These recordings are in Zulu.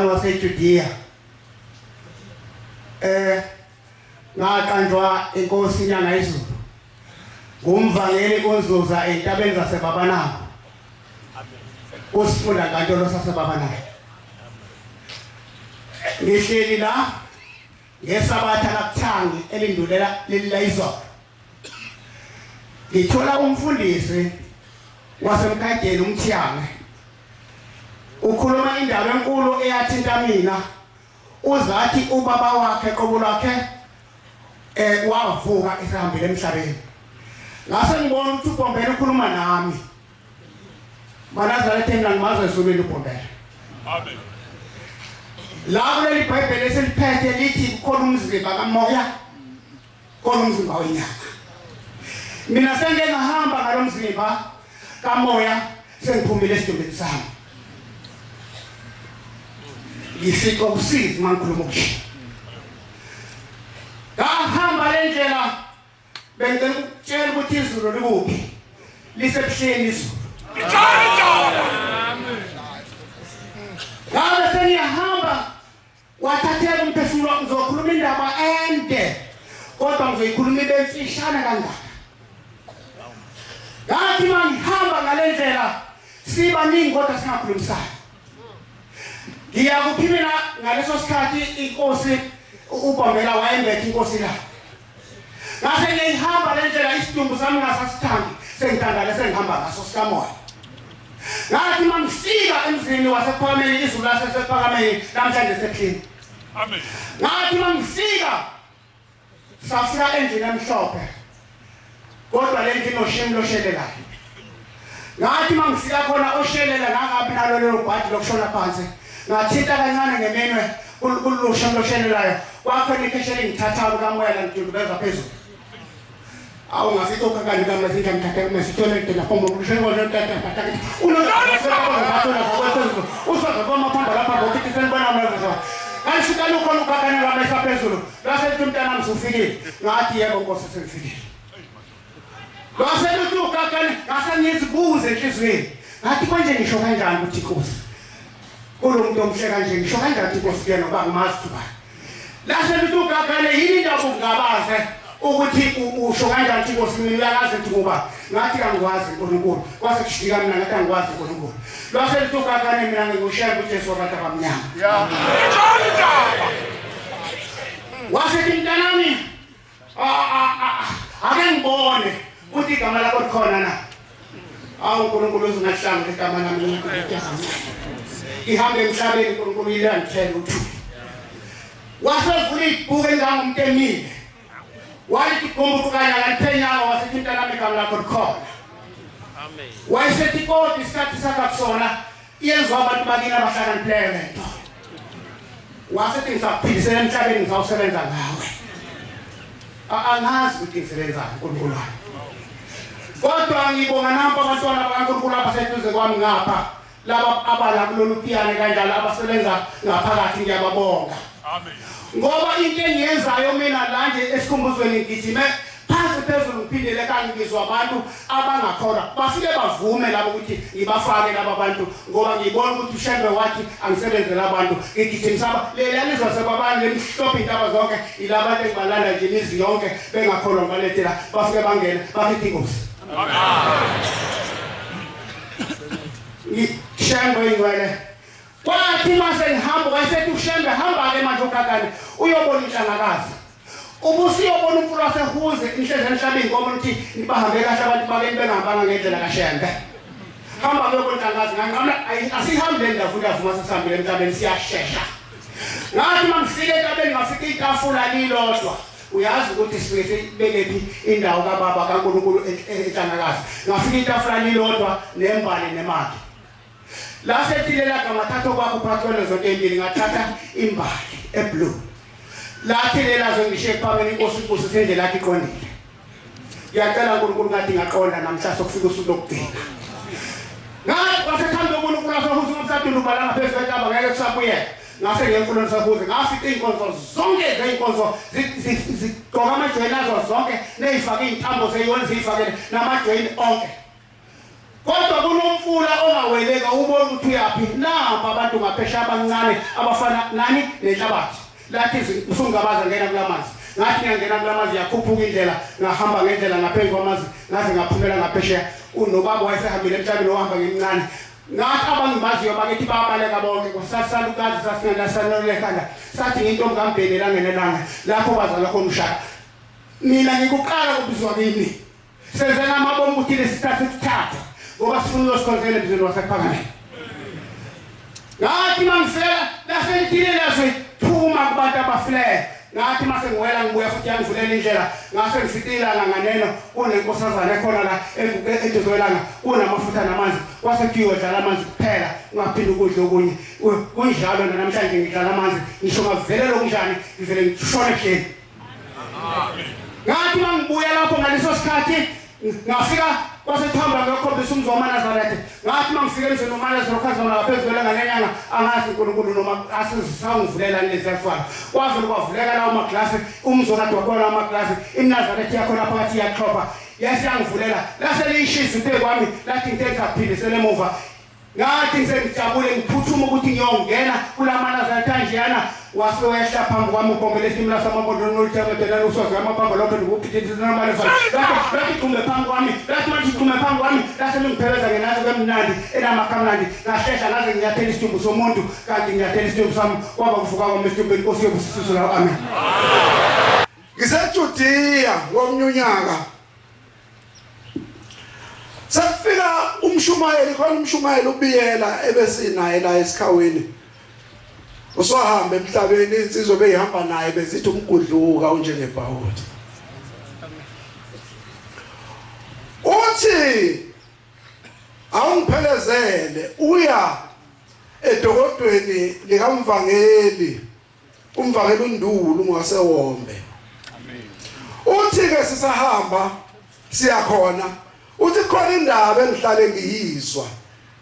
umzalwane waseJudiya. Ngaqanjwa inkosi inyanga izulu. Ngumvangeli konzuza entabeni zaseBabanabo. Usifunda kaNtolo saseBabanabo. Ngihleli la ngesabatha lakuthangi elindulela lelilayizwa. Ngithola umfundisi wasemkhaydeni umthiyane. Ukhuluma indaba enkulu eyathinta mina. Uzathi ubaba wakhe qobo lwakhe wavuka esihambile emhlabeni. Ngase ngibona ukuthi uBhombela ukhuluma nami. Manazareth mina ngimazi ezulwini uBhombela. Amen. La kuleli iBhayibheli esiliphethe lithi kukhona umzimba kamoya, kukhona umzimba wenyama. Mina sengike ngahamba ngalomzimba kamoya sengiphumile esidumbeni sami. Ngifika usizi mangikhuluma ukuthi. Ngahamba le ndlela bengicela ukutshela ukuthi izulu likuphi. Lisebuhleni izulu. Amen. Ngabe sengiyahamba wathathela umphefumulo ngizokhuluma indaba ende kodwa ngizoyikhuluma ibemfishane kangaka. Ngathi mangihamba ngale ndlela sibaningi kodwa singakhulumisana. Ngiyakuphimela ngaleso sikhathi inkosi uBhombela wayembethe inkosi la. Ngase ngihamba le ndlela isidumbu sami ngasasithandi sengithandale sengihamba ngaso sikamoya. Ngathi mangifika emzini wasephakameni izulu lasephakameni namhlanje sephini. Amen. Ngathi mangifika safika endlini emhlophe. Kodwa le ndlu noShembe loshelelayo. Ngathi mangifika khona oshelela ngakabi nalo lelo bhadi lokushona phansi. Ngathinta kancane ngeminwe kuloShembe loshelelayo. Kwakhona ikhesheli ngithathayo kamoya la ngidubeza phezulu. Awu ngasithoka kanti kamasithi ngithatha mesithole ngena pombo kushengo notata pataki. Usoka koma phamba lapha ngokuthi senibona manje. Ngashika lokho lokakana la mesa phezulu. Lase umntana msufikile. Ngathi yebo Nkosi sengifikile. Lase lokakana ngase ngizibuze enhlizweni. Ngathi konje ngisho kanjani ukuthi Nkosi. Kulo muntu omhle kanje ngisho kanjani Nkosi yena ngoba ngimazi thuba. Lase lokakana yini indaba ungabaze. Ukuthi usho kanjani Nkosi mina uyazi ukuthi ngoba ngathi angikwazi uNkulunkulu kwase kushika mina ngathi angikwazi uNkulunkulu lwase litokakane mina ngikushaya ukuthi Jesu wabantu abamnyama wase kimntanami ake ngibone ukuthi igama lakho likhona na awu uNkulunkulu uzingahlanga igama lami ihambe emhlabeni uNkulunkulu ilandithele uthi wase vula ibhuku engangumuntu emile walithi kumbukanya ngaliphenya wasithi mntanami igama lakho likhona. Amen. Wayesethi kodwa isikhathi sakakusona yenziwa abantu bakini abahlakaniphileyo lento. Wasethi ngisaphindisela emhlabeni ngizawusebenza ngawe. Angazi ukuthi ngisebenzani uNkulunkulu wami. Kodwa ngibonga nampa abantwana bakaNkulunkulu abaseduze kwami ngapha laba abala kulolu piyane kanjalo abasebenza ngaphakathi ngiyababonga. Amen. Ngoba into engiyenzayo mina la nje esikhumbuzweni ngigijime phansi phezulu ngiphindele kanti ngizwa abantu abangakhona bafike bavume labo ukuthi ngibafake laba bantu ngoba ngibona ukuthi uShembe wathi angisebenzele abantu ngigijimisa leli lizwa sebabani lemhlophe intaba zonke ilabantu engibalanda nje imizi yonke bengakholwa ngalethela bafike bangena bakithi Nkosi. Amen. Shembe ingwele kwathi mase ngihamba wayesethi uShembe hamba ke manje ukakane uyobona inhlangakazi ubusiyobona umfulu wasehuze inhlezi emhlabeni ngoba uthi nibahambe kahle abantu bakeni bengahambanga ngendlela kaShembe hamba uyobona inhlangakazi nganqamla asihambe ndavula vuma sesihambile emhlabeni siyashesha ngathi mangifike entabeni ngafika itafula lilodwa uyazi ukuthi sifike sibekephi indawo kaBaba kaNkulunkulu enhlangakazi ngafika itafula lilodwa nembali nemali la setilela kamathatho kwakho phathole zonke impilo ngathatha imbali eblue la thilela zongishe phambi Inkosi sendlela yakhe iqondile ngiyacela uNkulunkulu ngathi ngaqonda namhla sokufika usuku lokugcina ngathi kwasekhanda uNkulunkulu asohuza umsathu balanga phezulu kwentaba ngeke kusabuye ngase ngemfundo sahuze ngafika inkonzo zonke zeinkonzo zigqoka amajoyini azo zonke nezifake intambo zeyona zifakele namajoyini onke kodwa kunomfula ongaweleka ubona ukuthi uyapi namba abantu ngaphesha abancane abafana nani nenhlabathi lathi usungabaza ngena kulamanzi ngathi ngiyangena kulamanzi yakhuphuka indlela ngahamba ngendlela ngaphezulu kwamanzi ngaze ngaphumela ngaphesha unobaba wayesehambile emhlabeni ohamba ngemncane ngathi abangimaziyo bakithi babaleka bonke kusasalukazi sasingasanolekanda sathi ngintombi kaMbheni langenelanga lapho bazala khona ushaka mina ngikuqala kubizwa kimi sezena amabombo ukuthi lesikhathi sithatha ngoba sifuna uyosikhonzela ebizweni wasephakame ngathi mangifela lasentile lasephuma kubantu abafile ngathi mase ngiwela ngibuya futhi yangivulela indlela ngase ngifitilana nganeno kunenkosazana ekhona la eduzwelana kunamafutha namanzi kwasekhiwe dlala amanzi kuphela ungaphinde ukudla okunye kunjalo namhlanje ngidlala amanzi ngisho ngavelelo kunjani ngivele ngishone kuhleni ngathi mangibuya lapho ngaleso sikhathi ngafika kwasethamba ngekhombisa umzwa Nazaretha ngathi mangifika emzweni uManazareth okhazana ngaphezulu nganyenyanga angazi uNkulunkulu noma asisangivulela lezifana kwavele kwavuleka lawo maglasi umzwa kade wakhona amaglasi iNazaretha yakho lapha ngathi iyaxhopha yasiyangivulela lase liyishisa into kwami lathi ngithetha phinde selemuva ngathi ngisengijabule ngiphuthuma ukuthi ngiyongena kulaManazaretha njeyana wasewehla phambi kwami ubongele isimla samabondo noluthenga usoze amaphambo lokho ndikuphithithisa namalefana lathi kumbe phambi kwami lathi manje kumbe phambi kwami lase ngipheleza ngenazo kemnandi enamakamnandi ngashesha ngaze ngiyathela isitumbu somuntu kanti ngiyathela isitumbu sami kwaba kuvuka kwami isitumbu inkosi yobusiso lawo amen ngiseJudiya ngomnyunyaka safika umshumayeli khona umshumayeli ubiyela ebesinaye la esikhaweni usahamba emhlabeni insizwe beyihamba naye bezithi umgudluka unjengebhawudi uthi awungiphelezele uya edokodweni likamvangeli umvangeli uNdulu ungasewombe uthi ke sisahamba siyakhona uthi khona indaba engihlale ngiyizwa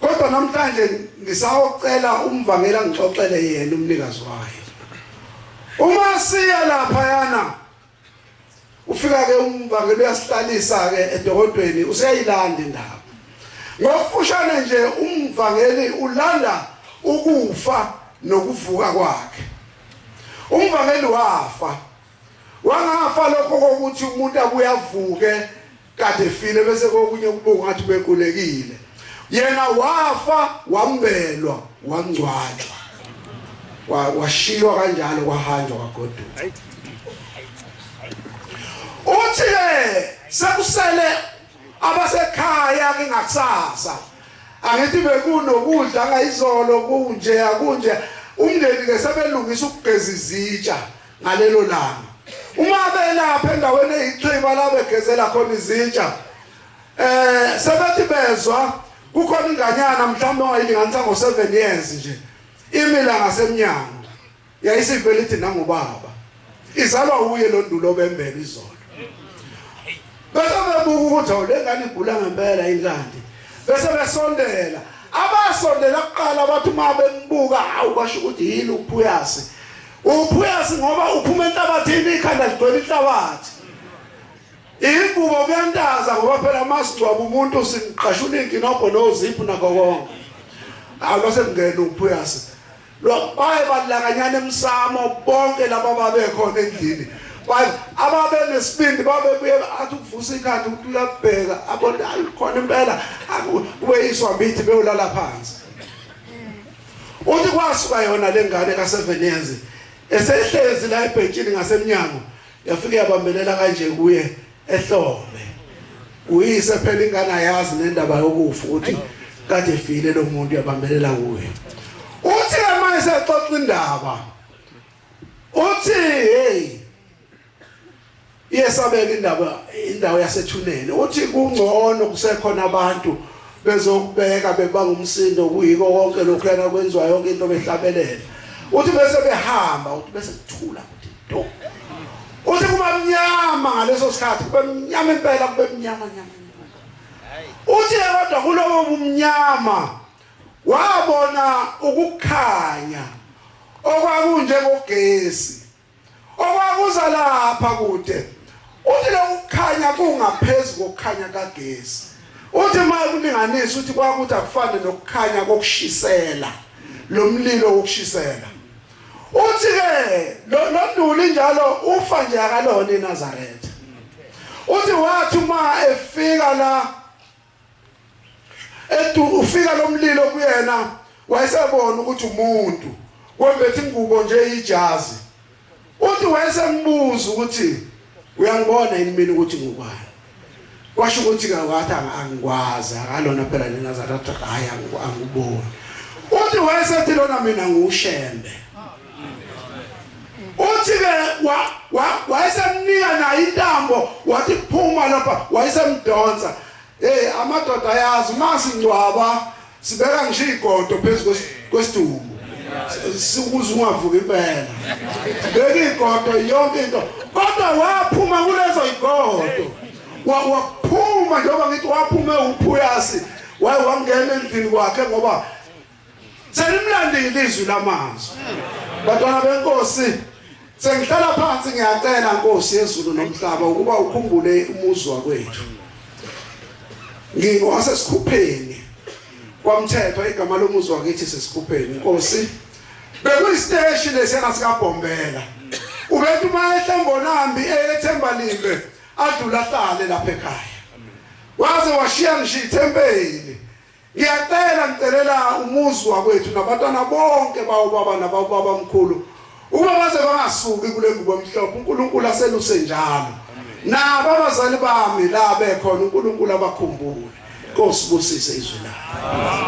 kodwa namhlanje ngisawucela umvangeli angixoxele yena umnikazi wayo uma siya lapha yana ufika ke umvangeli uyasihlalisa ke edokodweni useyayilanda indaba ngokufushane nje umvangeli ulanda ukufa nokuvuka kwakhe umvangeli wafa wangafa lokho kokuthi umuntu abuya avuke kade efile bese kokunye kubuka ngathi bekulekile yena wafa wambelwa wangcwatshwa washiywa kanjalo kwahanjwa kwagoduka uthi sekusele abasekhaya ke ngakusasa angithi bekunokudla ngayizolo kunje akunje umndeni ke sebelungisa ukugeza izitsha ngalelo langa uma belapha endaweni eyichiba la begezela khona izitsha sebethi bezwa kukhona inganyana mhlawumbe ongayilinganisa ngo7 years nje imila ngasemnyango yayisivele ithi nangubaba izalwa uye lo Ndulo bembele izolo bese bebuka ukuthi lengane igula ngempela inkanti bese besondela abasondela kuqala bathi uma bembuka awu basho ukuthi yini uphuyasi ngoba uphuma enhlabathini ikhanda ligcwele inhlabathi ingubo kuyantaza ngoba phela masingcwaba umuntu singiqashula inkinobho noziphu nakho konke awuse ngene uphuyasi lo baye balakanyana emsamo bonke laba babekhona endlini ababe nesibindi babebuye athi ukuvusa ikhanda ukuthi uyabheka abona alikhona impela kubeyiswa mbithi beyolala phansi uthi kwasuka yona lengane ka7 years esehlezi la ebhentshini ngasemnyango yafika yabambelela kanje kuye ehlombe uyise phela ingane ayazi nendaba yokufa ukuthi kade efile lo muntu yabambelela kuye uthi manje sexoxa indaba uthi hey yesabeka indawo yaseThuneni uthi kungcono kusekhona abantu bezokubeka bebanga umsindo kuyiko konke lokho yana kwenziwa yonke into behlabelela uthi bese behamba uthi bese kuthula ukuthi do uthi kuba mnyama ngaleso sikhathi kube mnyama impela kube mnyama uthi kodwa kulowo bumnyama wabona ukukhanya okwakunjengogesi okwakuza lapha kude uthi lo kukhanya kungaphezulu kokukhanya kagesi uthi makulinganisa uthi kwakuthi akufane nokukhanya kokushisela lo mlilo wokushisela uthi ke loduli njalo ufa nje akalona eNazaretha uthi wathi uma efika la ufika lo mlilo kuyena wayesebona ukuthi umuntu kwembethe ingubo nje ijazi uthi wayesembuza ukuthi uyangibona yini mina ukuthi ngubani kwasho ukuthi ngathi angikwazi akalona phela eNazaretha hayi angiboni uthi wayesethi lona mina nguShembe uthi ke wayesemnika nayo intambo wathi phuma lapha wayesemdonsa amadoda ayazi masingcwaba sibeka ngisho igodo phezulu kwesidumo sikuze ungavuka impela beka igodo yonke into kodwa waphuma kulezo igodo waphuma njengoba ngithi waphuma uphuyasi wangena endlini kwakhe ngoba selimlandile izwi lamazwi bantwana benkosi sengihlala phansi ngiyacela Nkosi yezulu nomhlaba ukuba ukhumbule umuzi wakwethu ngingwasesikhupheni kwamthetho igama lomuzi wakithi sesikhupheni Nkosi bekuyisiteshi lesiyana sikaBhombela ubethu mayehlembonambi eThembalimbe adlula hlale lapha ekhaya waze washiya ngisho ithempeli ngicelela umuzi wakwethu nabantwana bonke bawubaba nabawubaba mkhulu uma baze bangasuki kule ngubo emhlophe uNkulunkulu aseluse njalo nabo abazali bami la bekhona uNkulunkulu abakhumbule Nkosi busise izwi lakho